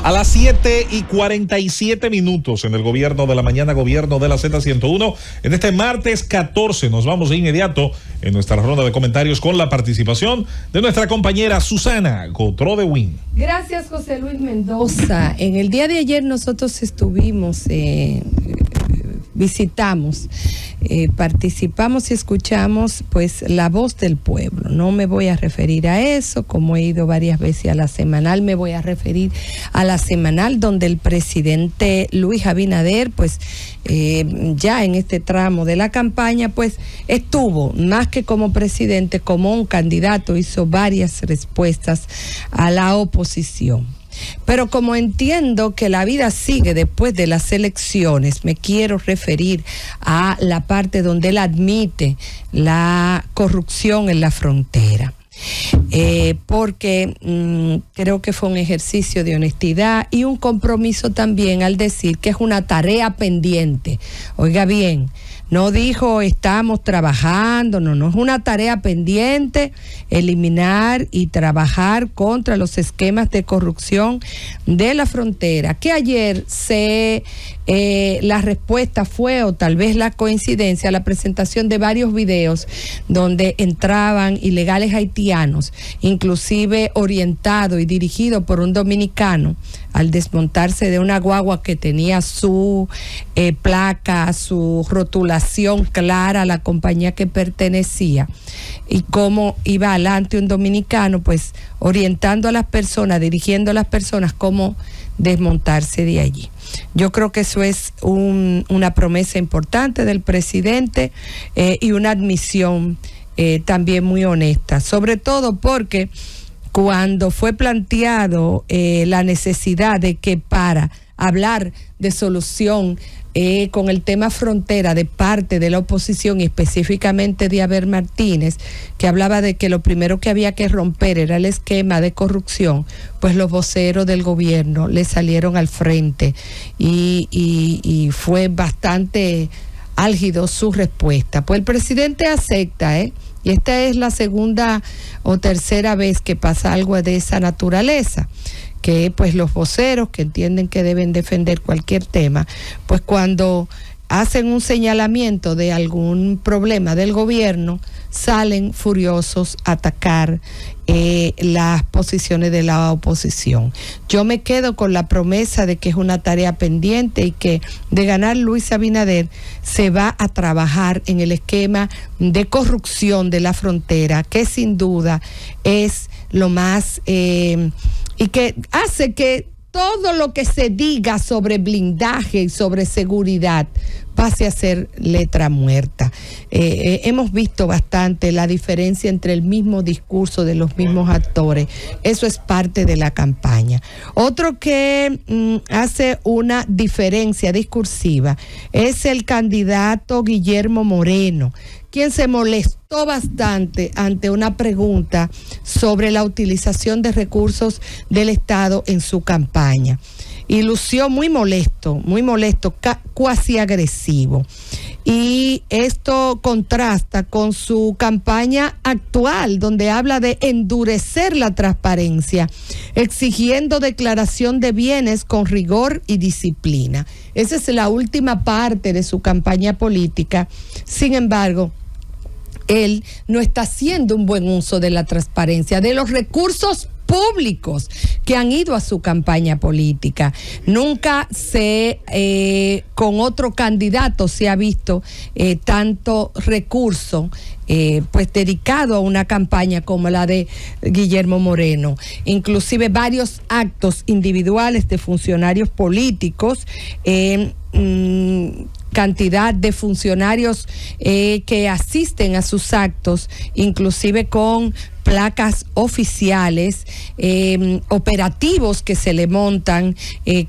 A las 7:47 en el Gobierno de la Mañana, Gobierno de la Z101. En este martes 14 nos vamos de inmediato en nuestra ronda de comentarios con la participación de nuestra compañera Susana Gotró de Win. Gracias, José Luis Mendoza. En el día de ayer nosotros estuvimos, visitamos, participamos y escuchamos pues la voz del pueblo. No me voy a referir a eso, como he ido varias veces a la semanal, me voy a referir a la semanal donde el presidente Luis Abinader pues ya en este tramo de la campaña pues estuvo más que como presidente, como un candidato, hizo varias respuestas a la oposición. Pero como entiendo que la vida sigue después de las elecciones, me quiero referir a la parte donde él admite la corrupción en la frontera. Porque creo que fue un ejercicio de honestidad y un compromiso también al decir que es una tarea pendiente. Oiga bien, no dijo estamos trabajando, no, es una tarea pendiente eliminar y trabajar contra los esquemas de corrupción de la frontera, que ayer la respuesta fue, o tal vez la coincidencia, la presentación de varios videos donde entraban ilegales haitianos, inclusive orientado y dirigido por un dominicano, al desmontarse de una guagua que tenía su placa, su rotulación clara a la compañía que pertenecía, y cómo iba adelante un dominicano, pues orientando a las personas, dirigiendo a las personas cómo desmontarse de allí. Yo creo que eso es una promesa importante del presidente y una admisión también muy honesta, sobre todo porque cuando fue planteado la necesidad de que para hablar de solución con el tema frontera de parte de la oposición y específicamente de Abel Martínez, que hablaba de que lo primero que había que romper era el esquema de corrupción, pues los voceros del gobierno le salieron al frente y fue bastante álgido su respuesta. Pues el presidente acepta, y esta es la segunda o tercera vez que pasa algo de esa naturaleza, que pues los voceros que entienden que deben defender cualquier tema, pues cuando hacen un señalamiento de algún problema del gobierno, salen furiosos a atacar las posiciones de la oposición. Yo me quedo con la promesa de que es una tarea pendiente y que de ganar Luis Abinader se va a trabajar en el esquema de corrupción de la frontera, que sin duda es lo más y que hace que todo lo que se diga sobre blindaje y sobre seguridad pase a ser letra muerta. Hemos visto bastante la diferencia entre el mismo discurso de los mismos actores. Eso es parte de la campaña. Otro que hace una diferencia discursiva es el candidato Guillermo Moreno, quien se molestó bastante ante una pregunta sobre la utilización de recursos del Estado en su campaña. Y lució muy molesto, cuasi agresivo. Y esto contrasta con su campaña actual, donde habla de endurecer la transparencia, exigiendo declaración de bienes con rigor y disciplina. Esa es la última parte de su campaña política. Sin embargo, él no está haciendo un buen uso de la transparencia, de los recursos públicos que han ido a su campaña política. Nunca con otro candidato se ha visto tanto recurso pues dedicado a una campaña como la de Guillermo Moreno. Inclusive varios actos individuales de funcionarios políticos, cantidad de funcionarios que asisten a sus actos, inclusive con placas oficiales, operativos que se le montan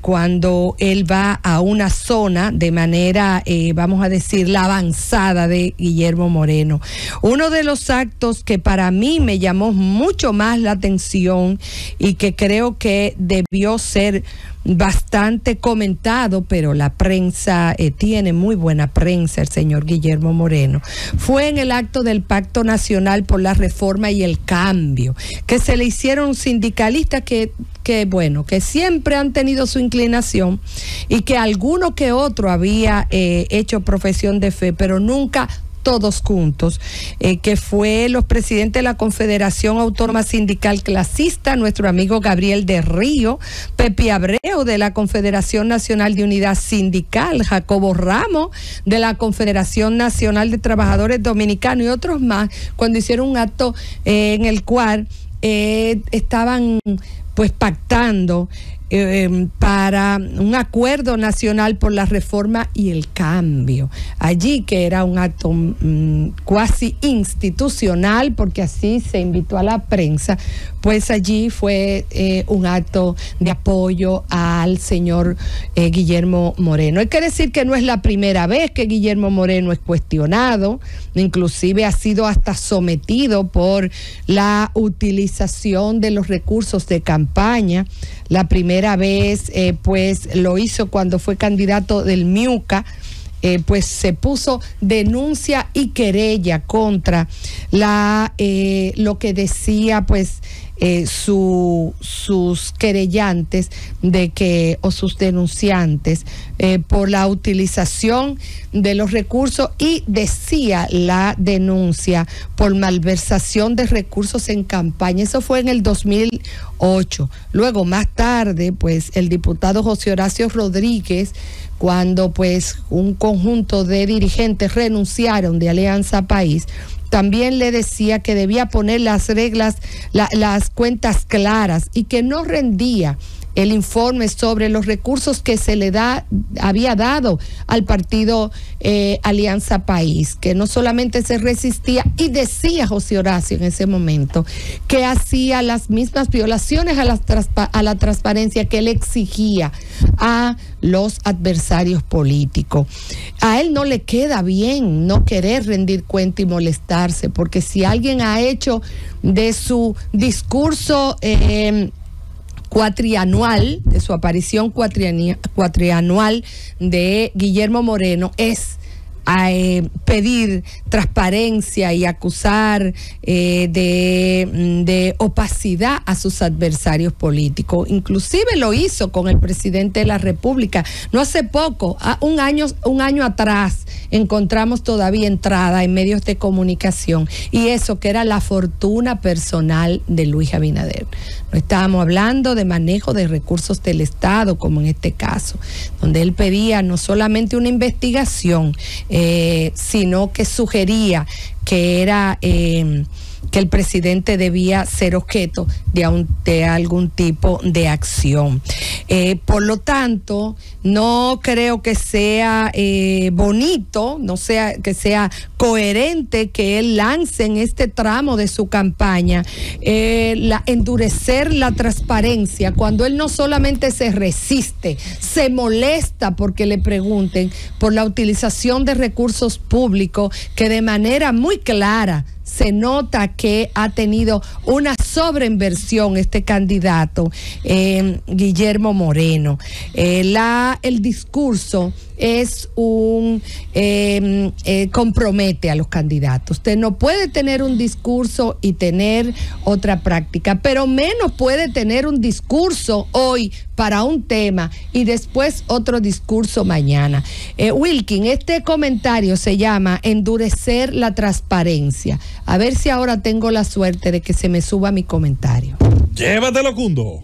cuando él va a una zona de manera, vamos a decir, la avanzada de Guillermo Moreno. Uno de los actos que para mí me llamó mucho más la atención y que creo que debió ser bastante comentado, pero la prensa tiene muy buena prensa, el señor Guillermo Moreno, fue en el acto del Pacto Nacional por la Reforma y el cambio, que se le hicieron sindicalistas que siempre han tenido su inclinación y que alguno que otro había hecho profesión de fe, pero nunca todos juntos, que fue los presidentes de la Confederación Autónoma Sindical Clasista, nuestro amigo Gabriel de Río, Pepe Abreu de la Confederación Nacional de Unidad Sindical, Jacobo Ramos de la Confederación Nacional de Trabajadores Dominicanos y otros más, cuando hicieron un acto en el cual estaban pues pactando para un acuerdo nacional por la reforma y el cambio. Allí, que era un acto cuasi institucional, porque así se invitó a la prensa, pues allí fue un acto de apoyo al señor Guillermo Moreno. Hay que decir que no es la primera vez que Guillermo Moreno es cuestionado, inclusive ha sido hasta sometido por la utilización de los recursos de campaña. La primera vez, pues lo hizo cuando fue candidato del MIUCA, pues se puso denuncia y querella contra lo que decía, pues, sus querellantes o sus denunciantes por la utilización de los recursos, y decía la denuncia por malversación de recursos en campaña. Eso fue en el 2008. Luego, más tarde, pues el diputado José Horacio Rodríguez, cuando pues un conjunto de dirigentes renunciaron de Alianza País, también le decía que debía poner las reglas, las cuentas claras, y que no rendía el informe sobre los recursos que se le había dado al partido Alianza País, que no solamente se resistía, y decía José Horacio en ese momento que hacía las mismas violaciones a la transparencia que él exigía a los adversarios políticos. A él no le queda bien no querer rendir cuenta y molestarse, porque si alguien ha hecho de su discurso cuatrianual, de su aparición cuatrianual de Guillermo Moreno, es pedir transparencia y acusar de opacidad a sus adversarios políticos. Inclusive lo hizo con el presidente de la República. No hace poco, un año atrás, encontramos todavía entrada en medios de comunicación, y eso que era la fortuna personal de Luis Abinader. No estábamos hablando de manejo de recursos del Estado, como en este caso, donde él pedía no solamente una investigación, sino que sugería que era que el presidente debía ser objeto de algún tipo de acción. Por lo tanto, no creo que sea bonito, que sea coherente que él lance en este tramo de su campaña endurecer la transparencia, cuando él no solamente se resiste, se molesta porque le pregunten por la utilización de recursos públicos, que de manera muy clara se nota que ha tenido una sobreinversión este candidato, Guillermo Moreno. El discurso es compromete a los candidatos. Usted no puede tener un discurso y tener otra práctica, pero menos puede tener un discurso hoy para un tema y después otro discurso mañana. Wilkin, este comentario se llama endurecer la transparencia. A ver si ahora tengo la suerte de que se me suba mi comentario. Llévatelo, Cundo.